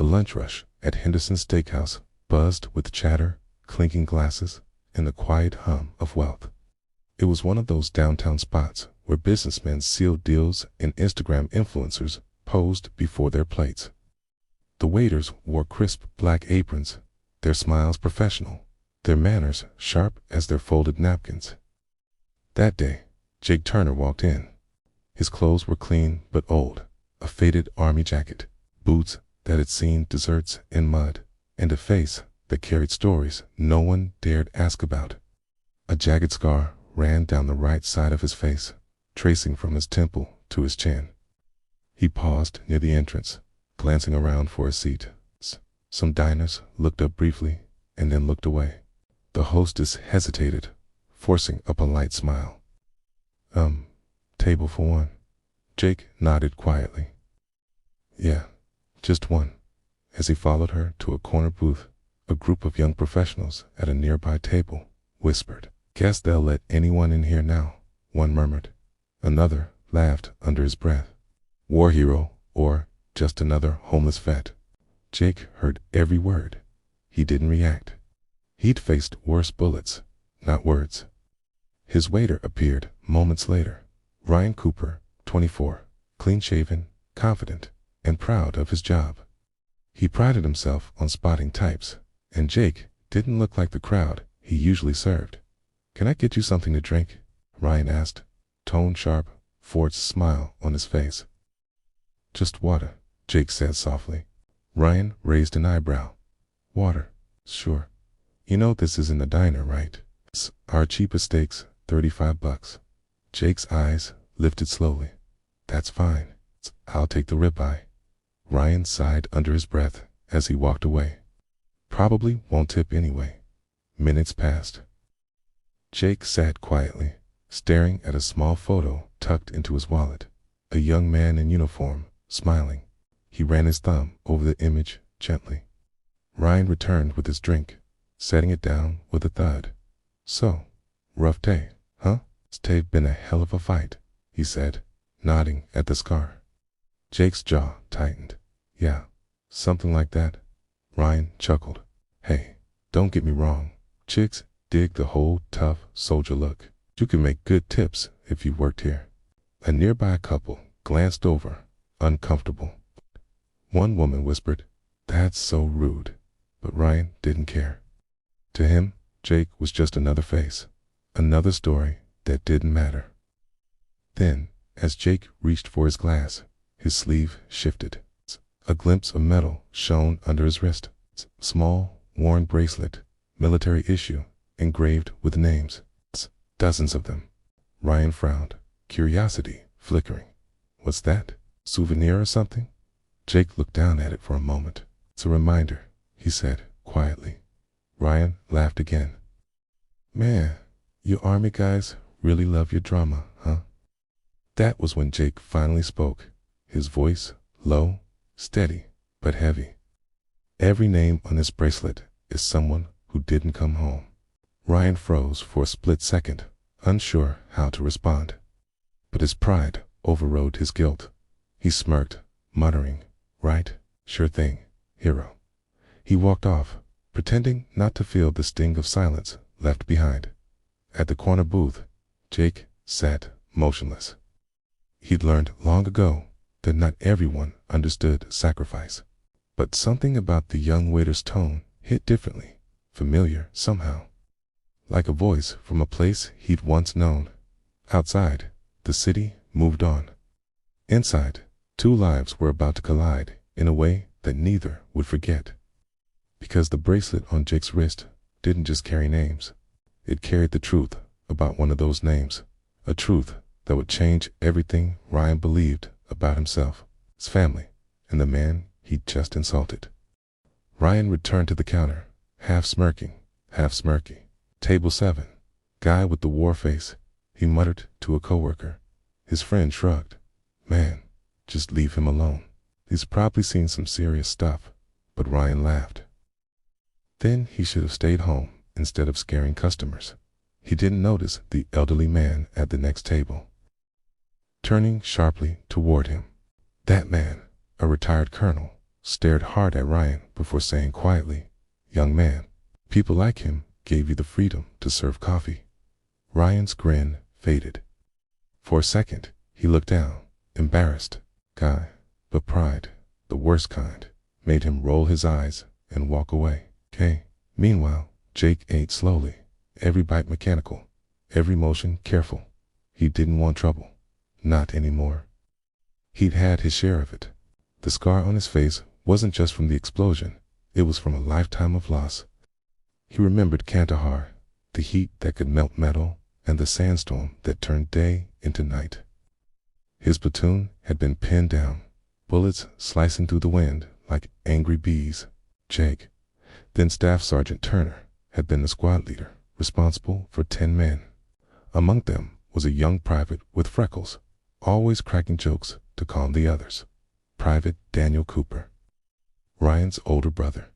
The lunch rush at Henderson's Steakhouse buzzed with chatter, clinking glasses, and the quiet hum of wealth. It was one of those downtown spots where businessmen sealed deals and Instagram influencers posed before their plates. The waiters wore crisp black aprons, their smiles professional, their manners sharp as their folded napkins. That day, Jake Turner walked in. His clothes were clean but old, a faded army jacket, boots that had seen deserts and mud, and a face that carried stories no one dared ask about. A jagged scar ran down the right side of his face, tracing from his temple to his chin. He paused near the entrance, glancing around for a seat. Some diners looked up briefly and then looked away. The hostess hesitated, forcing a polite smile. Table for one. Jake nodded quietly. Yeah, just one. As he followed her to a corner booth, a group of young professionals at a nearby table whispered, "Guess they'll let anyone in here now," one murmured. Another laughed under his breath. War hero or just another homeless vet. Jake heard every word. He didn't react. He'd faced worse bullets, not words. His waiter appeared moments later. Ryan Cooper, 24, clean-shaven, confident, and proud of his job. He prided himself on spotting types, and Jake didn't look like the crowd he usually served. "Can I get you something to drink?" Ryan asked, tone sharp, forced smile on his face. "Just water," Jake said softly. Ryan raised an eyebrow. "Water? Sure. You know this isn't a diner, right? Our cheapest steaks, $35. Jake's eyes lifted slowly. "That's fine. I'll take the ribeye." Ryan sighed under his breath as he walked away. "Probably won't tip anyway." Minutes passed. Jake sat quietly, staring at a small photo tucked into his wallet. A young man in uniform, smiling. He ran his thumb over the image gently. Ryan returned with his drink, setting it down with a thud. "So, rough day, huh?" "It's been a hell of a fight," he said, nodding at the scar. Jake's jaw tightened. "Yeah, something like that." Ryan chuckled. "Hey, don't get me wrong. Chicks dig the whole tough soldier look. You can make good tips if you worked here." A nearby couple glanced over, uncomfortable. One woman whispered, "That's so rude." But Ryan didn't care. To him, Jake was just another face, another story that didn't matter. Then, as Jake reached for his glass, his sleeve shifted. A glimpse of metal shone under his wrist. Small, worn bracelet, military issue, engraved with names. Dozens of them. Ryan frowned, curiosity flickering. "What's that? Souvenir or something?" Jake looked down at it for a moment. "It's a reminder," he said quietly. Ryan laughed again. "Man, you army guys really love your drama, huh?" That was when Jake finally spoke, his voice low, steady, but heavy. "Every name on this bracelet is someone who didn't come home." Ryan froze for a split second, unsure how to respond. But his pride overrode his guilt. He smirked, muttering, "Right, sure thing, hero." He walked off, pretending not to feel the sting of silence left behind. At the corner booth, Jake sat motionless. He'd learned long ago that not everyone understood sacrifice. But something about the young waiter's tone hit differently, familiar somehow. Like a voice from a place he'd once known. Outside, the city moved on. Inside, two lives were about to collide in a way that neither would forget. Because the bracelet on Jake's wrist didn't just carry names. It carried the truth about one of those names. A truth that would change everything Ryan believed about himself, his family, and the man he'd just insulted. Ryan returned to the counter, half smirking, half smirky. "Table 7. Guy with the war face," he muttered to a coworker. His friend shrugged. "Man, just leave him alone. He's probably seen some serious stuff." But Ryan laughed. Then he should have stayed home instead of scaring customers. He didn't notice the elderly man at the next table, turning sharply toward him. That man, a retired colonel, stared hard at Ryan before saying quietly, "Young man, people like him gave you the freedom to serve coffee." Ryan's grin faded. For a second, he looked down, embarrassed. Guy, but pride, the worst kind, made him roll his eyes and walk away. "Okay." Meanwhile, Jake ate slowly, every bite mechanical, every motion careful. He didn't want trouble. Not anymore. He'd had his share of it. The scar on his face wasn't just from the explosion, it was from a lifetime of loss. He remembered Kandahar, the heat that could melt metal, and the sandstorm that turned day into night. His platoon had been pinned down, bullets slicing through the wind like angry bees. Jake, then Staff Sergeant Turner, had been the squad leader, responsible for 10 men. Among them was a young private with freckles, always cracking jokes to calm the others. Private Daniel Cooper, Ryan's older brother.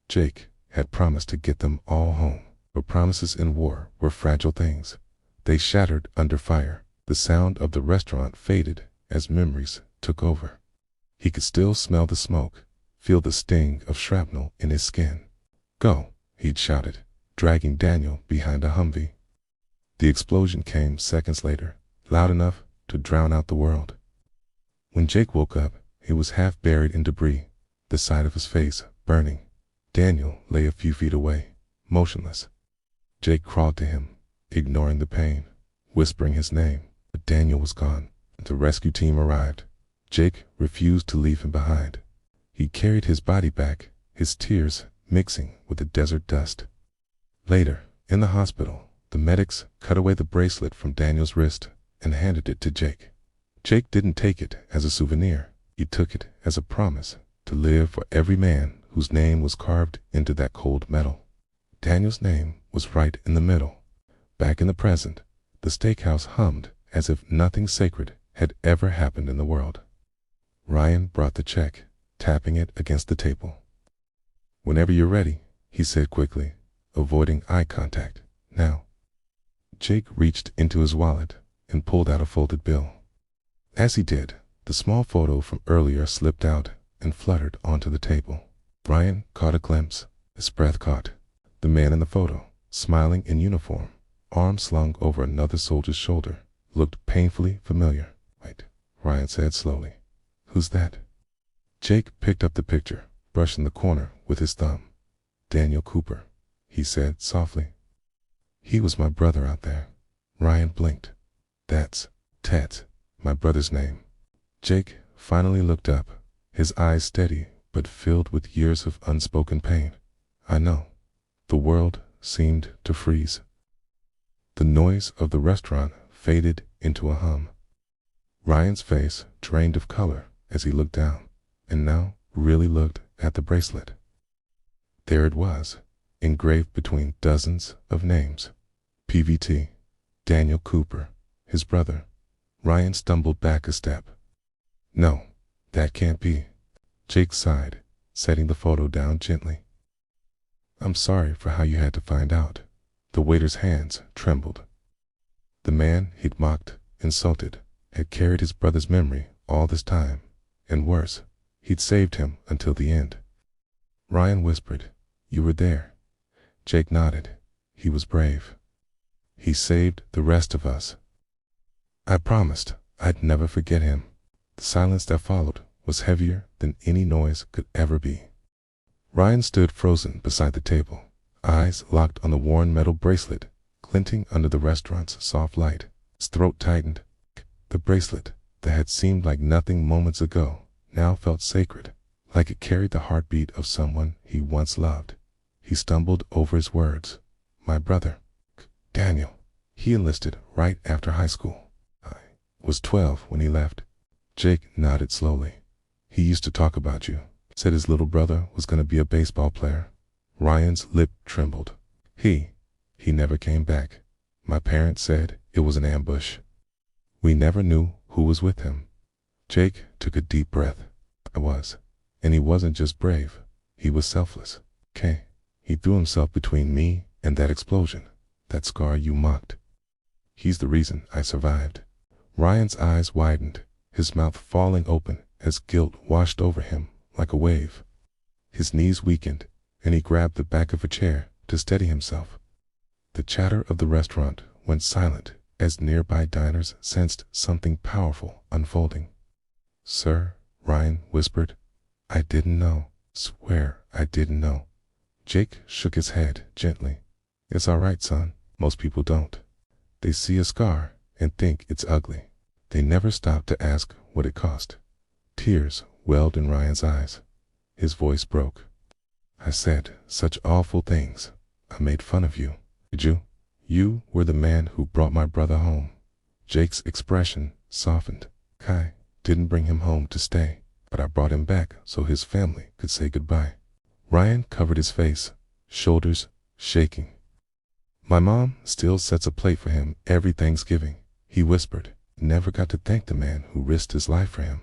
Jake had promised to get them all home, but promises in war were fragile things. They shattered under fire. The sound of the restaurant faded as memories took over. He could still smell the smoke, feel the sting of shrapnel in his skin. "Go," he'd shouted, dragging Daniel behind a Humvee. The explosion came seconds later, loud enough to drown out the world. When Jake woke up, he was half buried in debris, the side of his face burning. Daniel lay a few feet away, motionless. Jake crawled to him, ignoring the pain, whispering his name, but Daniel was gone. The rescue team arrived. Jake refused to leave him behind. He carried his body back, his tears mixing with the desert dust. Later, in the hospital, the medics cut away the bracelet from Daniel's wrist and handed it to Jake. Jake didn't take it as a souvenir. He took it as a promise to live for every man whose name was carved into that cold metal. Daniel's name was right in the middle. Back in the present, the steakhouse hummed as if nothing sacred had ever happened in the world. Ryan brought the check, tapping it against the table. "Whenever you're ready," he said quickly, avoiding eye contact. "Now." Jake reached into his wallet and pulled out a folded bill. As he did, the small photo from earlier slipped out and fluttered onto the table. Ryan caught a glimpse. His breath caught. The man in the photo, smiling in uniform, arm slung over another soldier's shoulder, looked painfully familiar. "Wait," Ryan said slowly. "Who's that?" Jake picked up the picture, brushing the corner with his thumb. "Daniel Cooper," he said softly. "He was my brother out there." Ryan blinked. "That's Ted, my brother's name." Jake finally looked up, his eyes steady but filled with years of unspoken pain. "I know." The world seemed to freeze. The noise of the restaurant faded into a hum. Ryan's face drained of color as he looked down, and now really looked at the bracelet. There it was, engraved between dozens of names. PVT, Daniel Cooper, his brother. Ryan stumbled back a step. "No, that can't be." Jake sighed, setting the photo down gently. "I'm sorry for how you had to find out." The waiter's hands trembled. The man he'd mocked, insulted, had carried his brother's memory all this time, and worse, he'd saved him until the end. Ryan whispered, "You were there." Jake nodded. He was brave. He saved the rest of us. I promised I'd never forget him. The silence that followed was heavier than any noise could ever be. Ryan stood frozen beside the table, eyes locked on the worn metal bracelet glinting under the restaurant's soft light. His throat tightened. The bracelet that had seemed like nothing moments ago now felt sacred, like it carried the heartbeat of someone he once loved. He stumbled over his words. "My brother, Daniel. He enlisted right after high school. I was 12 when he left." Jake nodded slowly. "He used to talk about you. Said his little brother was going to be a baseball player." Ryan's lip trembled. He never came back. My parents said it was an ambush. We never knew who was with him." Jake took a deep breath. "I was. And he wasn't just brave. He was selfless. Okay. He threw himself between me and that explosion, that scar you mocked. He's the reason I survived." Ryan's eyes widened, his mouth falling open as guilt washed over him like a wave. His knees weakened, and he grabbed the back of a chair to steady himself. The chatter of the restaurant went silent as nearby diners sensed something powerful unfolding. "Sir," Ryan whispered, "I didn't know. Swear I didn't know." Jake shook his head gently. "It's all right, son. Most people don't. They see a scar and think it's ugly. They never stop to ask what it cost." Tears welled in Ryan's eyes. His voice broke. "I said such awful things. I made fun of you. Did you? You were the man who brought my brother home." Jake's expression softened. "I didn't bring him home to stay, but I brought him back so his family could say goodbye." Ryan covered his face, shoulders shaking. "My mom still sets a plate for him every Thanksgiving," he whispered. "Never got to thank the man who risked his life for him."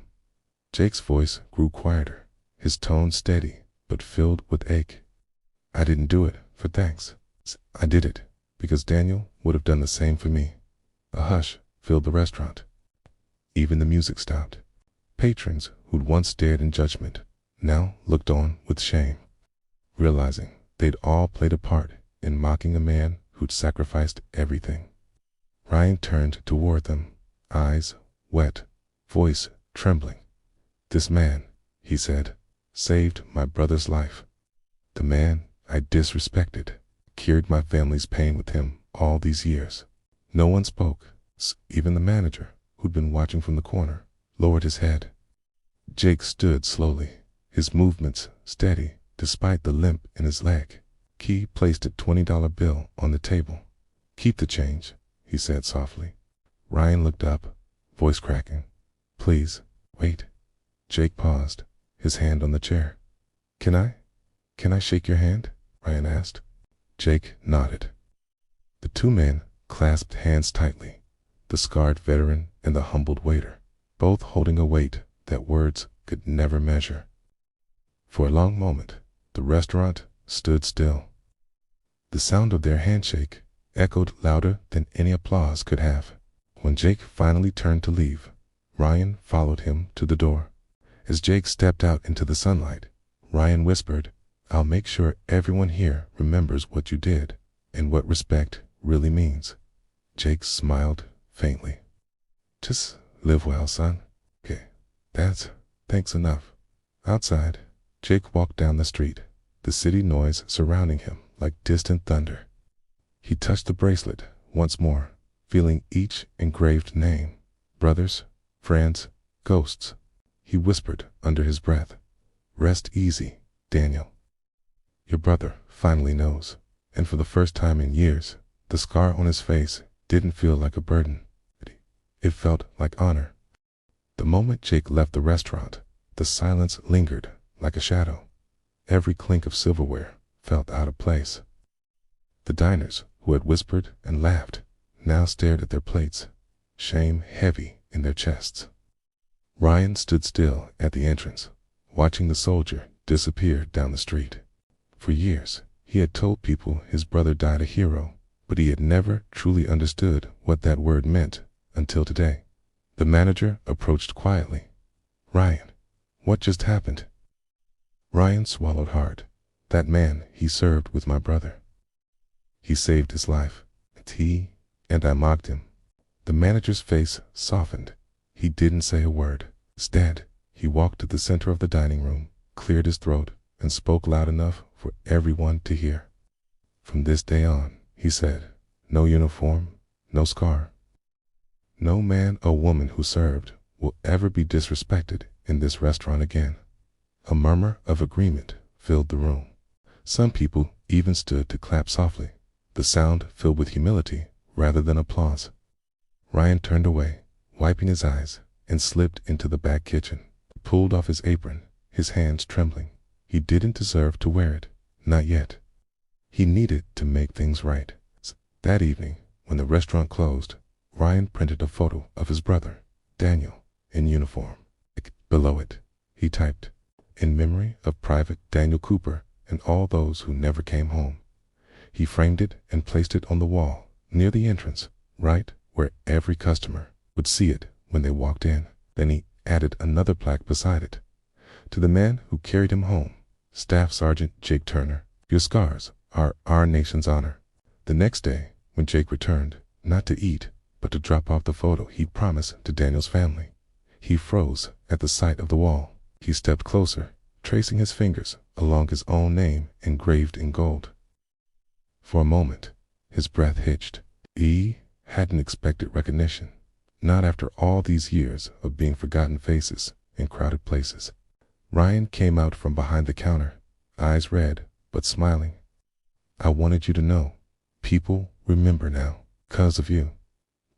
Jake's voice grew quieter, his tone steady but filled with ache. "I didn't do it for thanks. I did it because Daniel would have done the same for me." A hush filled the restaurant. Even the music stopped. Patrons who'd once stared in judgment now looked on with shame, realizing they'd all played a part in mocking a man who'd sacrificed everything. Ryan turned toward them, eyes wet, voice trembling. "This man," he said, "saved my brother's life. The man I disrespected cured my family's pain with him all these years." No one spoke. Even the manager, who'd been watching from the corner, lowered his head. Jake stood slowly, his movements steady despite the limp in his leg. He placed a $20 bill on the table. "Keep the change," he said softly. Ryan looked up, voice cracking. "Please, wait." Jake paused, his hand on the chair. Can I shake your hand?" Ryan asked. Jake nodded. The two men clasped hands tightly, the scarred veteran and the humbled waiter, both holding a weight that words could never measure. For a long moment, the restaurant stood still. The sound of their handshake echoed louder than any applause could have. When Jake finally turned to leave, Ryan followed him to the door. As Jake stepped out into the sunlight, Ryan whispered, "I'll make sure everyone here remembers what you did and what respect really means." Jake smiled faintly. "Just live well, son. Okay, thanks enough." Outside, Jake walked down the street, the city noise surrounding him like distant thunder. He touched the bracelet once more, feeling each engraved name. Brothers, friends, ghosts. He whispered under his breath, "Rest easy, Daniel. Your brother finally knows." And for the first time in years, the scar on his face didn't feel like a burden. It felt like honor. The moment Jake left the restaurant, the silence lingered like a shadow. Every clink of silverware felt out of place. The diners, who had whispered and laughed, now stared at their plates, shame heavy in their chests. Ryan stood still at the entrance, watching the soldier disappear down the street. For years, he had told people his brother died a hero, but he had never truly understood what that word meant until today. The manager approached quietly. "Ryan, what just happened?" Ryan swallowed hard. "That man he served with my brother. He saved his life. And I mocked him." The manager's face softened. He didn't say a word. Instead, he walked to the center of the dining room, cleared his throat, and spoke loud enough for everyone to hear. "From this day on," he said, "no uniform, no scar. No man or woman who served will ever be disrespected in this restaurant again." A murmur of agreement filled the room. Some people even stood to clap softly, the sound filled with humility rather than applause. Ryan turned away, wiping his eyes, and slipped into the back kitchen. Pulled off his apron, his hands trembling. He didn't deserve to wear it, not yet. He needed to make things right. That evening, when the restaurant closed, Ryan printed a photo of his brother, Daniel, in uniform. Below it, he typed, "In memory of Private Daniel Cooper and all those who never came home." He framed it and placed it on the wall near the entrance, right where every customer would see it when they walked in. Then he added another plaque beside it. To the man who carried him home, Staff Sergeant Jake Turner, your scars are our nation's honor. The next day, when Jake returned, not to eat, but to drop off the photo he'd promised to Daniel's family, he froze at the sight of the wall. He stepped closer, tracing his fingers along his own name engraved in gold. For a moment, his breath hitched. He hadn't expected recognition, not after all these years of being forgotten faces in crowded places. Ryan came out from behind the counter, eyes red, but smiling. I wanted you to know. People remember now, 'cause of you.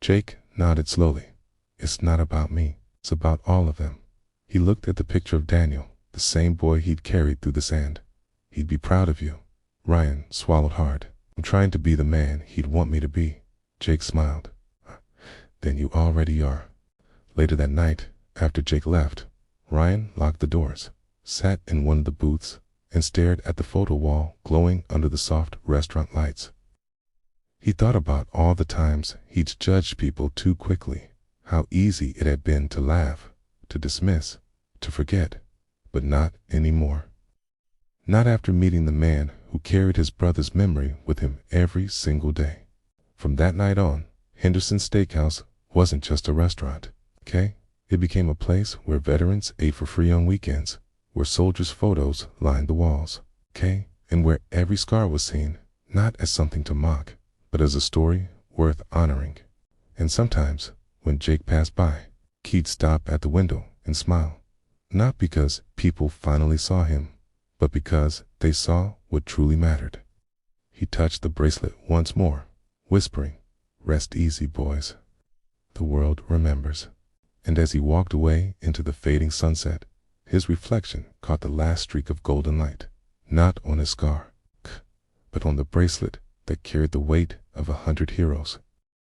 Jake nodded slowly. It's not about me. It's about all of them. He looked at the picture of Daniel, the same boy he'd carried through the sand. He'd be proud of you. Ryan swallowed hard. I'm trying to be the man he'd want me to be. Jake smiled. Then you already are. Later that night, after Jake left, Ryan locked the doors, sat in one of the booths, and stared at the photo wall glowing under the soft restaurant lights. He thought about all the times he'd judged people too quickly, how easy it had been to laugh, to dismiss, to forget, but not anymore. Not after meeting the man who carried his brother's memory with him every single day. From that night on, Henderson's Steakhouse wasn't just a restaurant, okay? It became a place where veterans ate for free on weekends, where soldiers' photos lined the walls, okay? And where every scar was seen, not as something to mock, but as a story worth honoring. And sometimes, when Jake passed by, he'd stop at the window and smile, not because people finally saw him, but because they saw what truly mattered. He touched the bracelet once more, whispering, "Rest easy, boys. The world remembers." And as he walked away into the fading sunset, his reflection caught the last streak of golden light, not on his scar, but on the bracelet that carried the weight of 100 heroes.